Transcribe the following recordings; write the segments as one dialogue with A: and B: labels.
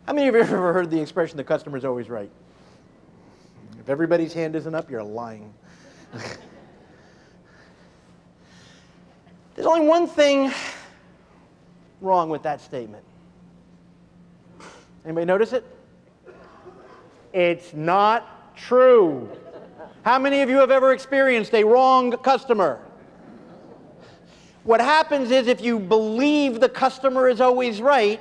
A: How many of you have ever heard the expression, the customer's always right? If everybody's hand isn't up, you're lying. There's only one thing wrong with that statement. Anybody notice it? It's not true. How many of you have ever experienced a wrong customer? What happens is if you believe the customer is always right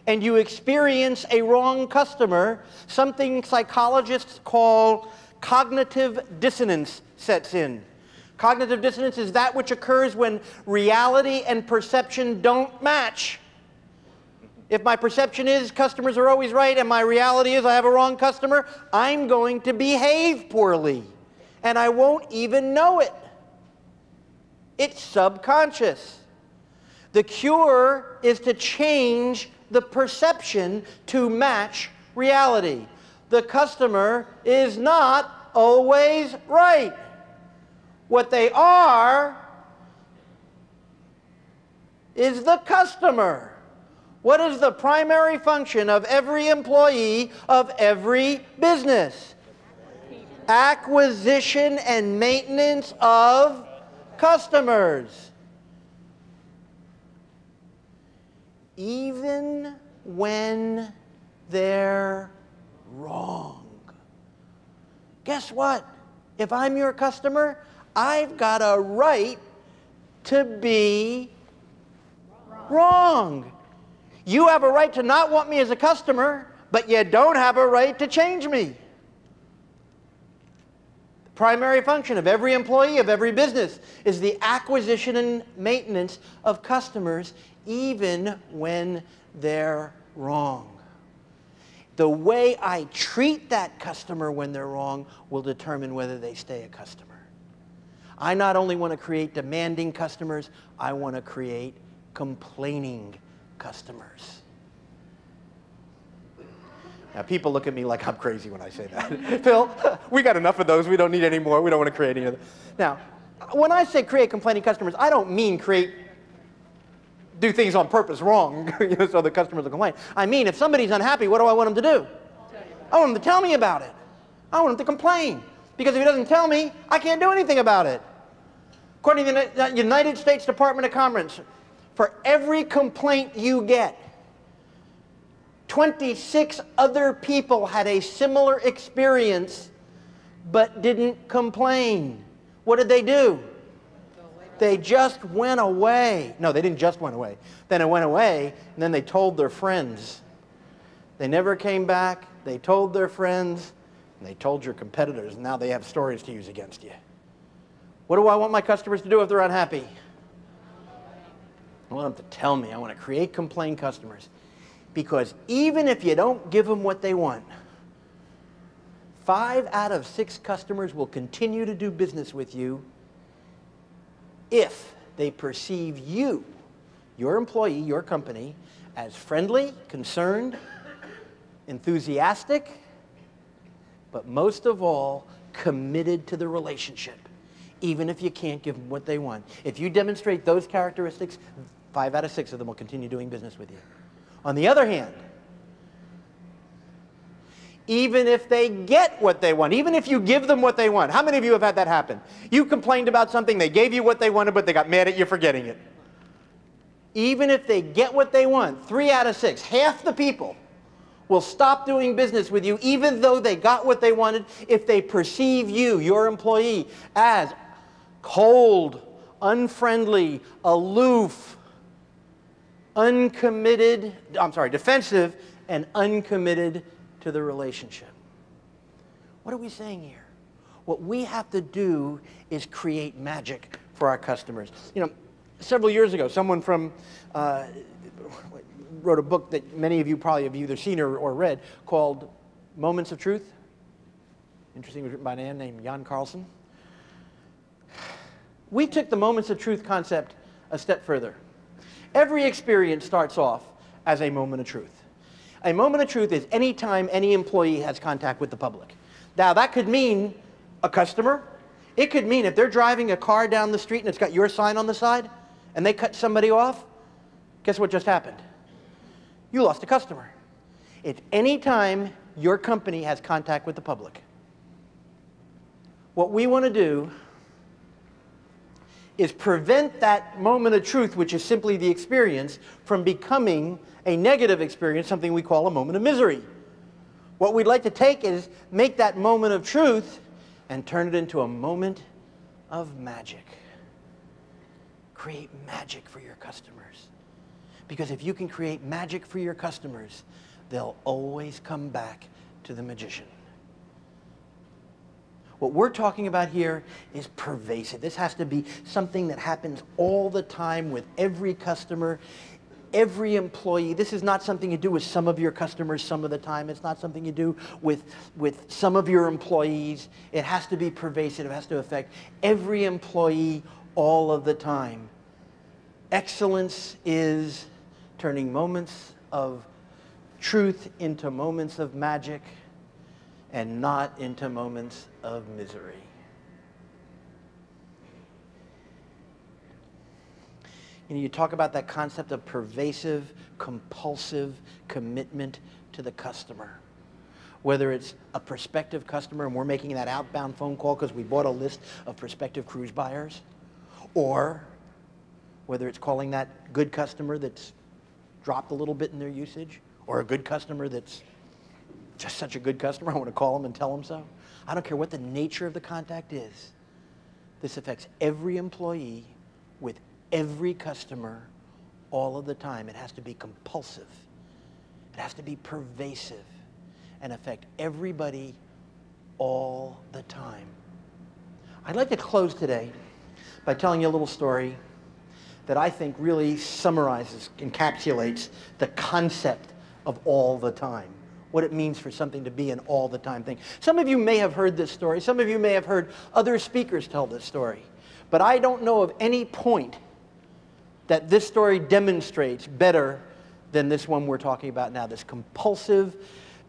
A: and you experience a wrong customer, something psychologists call cognitive dissonance sets in. Cognitive dissonance is that which occurs when reality and perception don't match. If my perception is customers are always right and my reality is I have a wrong customer, I'm going to behave poorly. And I won't even know it. It's subconscious. The cure is to change the perception to match reality. The customer is not always right. What they are is the customer. What is the primary function of every employee of every business? Acquisition and maintenance of customers. Even when they're wrong. Guess what? If I'm your customer, I've got a right to be wrong. You have a right to not want me as a customer, but you don't have a right to change me. The primary function of every employee of every business is the acquisition and maintenance of customers, even when they're wrong. The way I treat that customer when they're wrong will determine whether they stay a customer. I not only want to create demanding customers, I want to create complaining customers. Now, people look at me like I'm crazy when I say that. Phil, we got enough of those. We don't need any more. We don't want to create any other. Now, when I say create complaining customers, I don't mean do things on purpose wrong so the customers will complain. I mean, if somebody's unhappy, what do I want them to do? I want them to tell me about it. I want them to complain. Because if he doesn't tell me, I can't do anything about it. According to the United States Department of Commerce, for every complaint you get, 26 other people had a similar experience but didn't complain. What did they do? They just went away. No, they didn't just went away. Then it went away, and then they told their friends. They never came back. They told their friends, and they told your competitors, and now they have stories to use against you. What do I want my customers to do if they're unhappy? I want them to tell me. I want to create complain customers. Because even if you don't give them what they want, 5 out of 6 customers will continue to do business with you if they perceive you, your employee, your company, as friendly, concerned, enthusiastic, but most of all, committed to the relationship, even if you can't give them what they want. If you demonstrate those characteristics, 5 out of 6 of them will continue doing business with you. On the other hand, even if they get what they want, even if you give them what they want. How many of you have had that happen? You complained about something, they gave you what they wanted, but they got mad at you for getting it. Even if they get what they want, 3 out of 6, half the people will stop doing business with you even though they got what they wanted if they perceive you, your employee, as cold, unfriendly, aloof, defensive, and uncommitted to the relationship. What are we saying here? What we have to do is create magic for our customers. You know, several years ago, someone from wrote a book that many of you probably have either seen or read called Moments of Truth. Interesting, it was written by a man named Jan Carlson. We took the Moments of Truth concept a step further. Every experience starts off as a moment of truth. A moment of truth is any time any employee has contact with the public. Now, that could mean a customer. It could mean if they're driving a car down the street and it's got your sign on the side and they cut somebody off, guess what just happened? You lost a customer. It's any time your company has contact with the public. What we want to do is prevent that moment of truth, which is simply the experience, from becoming a negative experience, something we call a moment of misery. What we'd like to take is make that moment of truth and turn it into a moment of magic. Create magic for your customers. Because if you can create magic for your customers, they'll always come back to the magician. What we're talking about here is pervasive. This has to be something that happens all the time with every customer, every employee. This is not something you do with some of your customers some of the time. It's not something you do with some of your employees. It has to be pervasive. It has to affect every employee all of the time. Excellence is turning moments of truth into moments of magic and not into moments of misery. You talk about that concept of pervasive, compulsive commitment to the customer. Whether it's a prospective customer and we're making that outbound phone call because we bought a list of prospective cruise buyers, or whether it's calling that good customer that's dropped a little bit in their usage, or a good customer that's just such a good customer, I want to call them and tell them so. I don't care what the nature of the contact is. This affects every employee with every customer all of the time. It has to be compulsive. It has to be pervasive and affect everybody all the time. I'd like to close today by telling you a little story that I think really summarizes, encapsulates the concept of all the time. What it means for something to be an all-the-time thing. Some of you may have heard this story. Some of you may have heard other speakers tell this story. But I don't know of any point that this story demonstrates better than this one we're talking about now. This compulsive,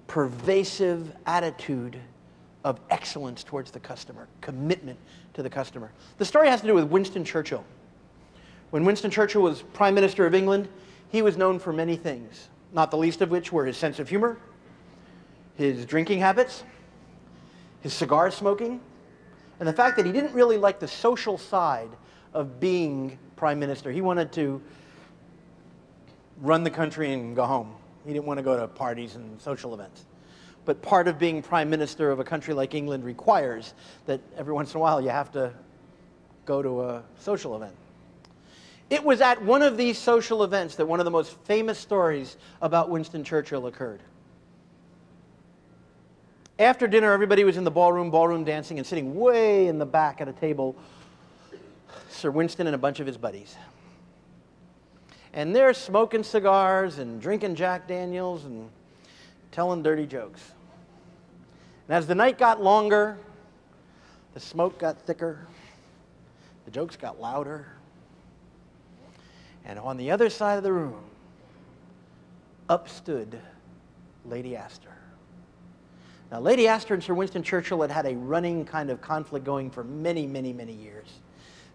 A: pervasive attitude of excellence towards the customer, commitment to the customer. The story has to do with Winston Churchill. When Winston Churchill was Prime Minister of England, he was known for many things, not the least of which were his sense of humor, his drinking habits, his cigar smoking, and the fact that he didn't really like the social side of being prime minister. He wanted to run the country and go home. He didn't want to go to parties and social events. But part of being prime minister of a country like England requires that every once in a while you have to go to a social event. It was at one of these social events that one of the most famous stories about Winston Churchill occurred. After dinner, everybody was in the ballroom dancing, and sitting way in the back at a table, Sir Winston and a bunch of his buddies. And they're smoking cigars and drinking Jack Daniels and telling dirty jokes. And as the night got longer, the smoke got thicker, the jokes got louder, and on the other side of the room, up stood Lady Astor. Now, Lady Astor and Sir Winston Churchill had had a running kind of conflict going for many, many, many years.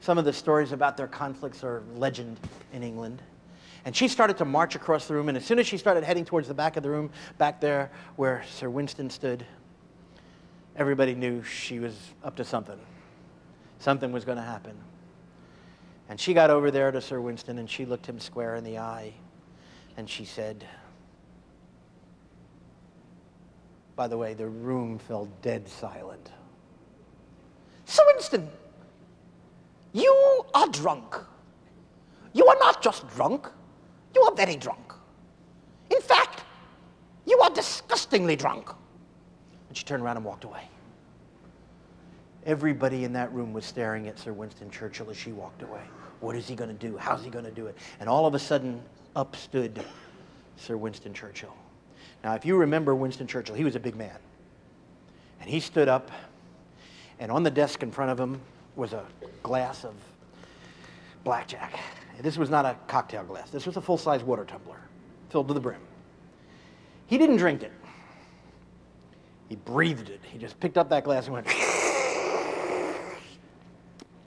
A: Some of the stories about their conflicts are legend in England. And she started to march across the room, and as soon as she started heading towards the back of the room, back there where Sir Winston stood, everybody knew she was up to something. Something was going to happen. And she got over there to Sir Winston, and she looked him square in the eye, and she said, by the way, the room fell dead silent. Sir Winston, you are drunk. You are not just drunk, you are very drunk. In fact, you are disgustingly drunk. And she turned around and walked away. Everybody in that room was staring at Sir Winston Churchill as she walked away. What is he going to do? How's he going to do it? And all of a sudden, up stood Sir Winston Churchill. Now, if you remember Winston Churchill, he was a big man. And he stood up, and on the desk in front of him was a glass of blackjack. This was not a cocktail glass. This was a full-size water tumbler filled to the brim. He didn't drink it. He breathed it. He just picked up that glass and went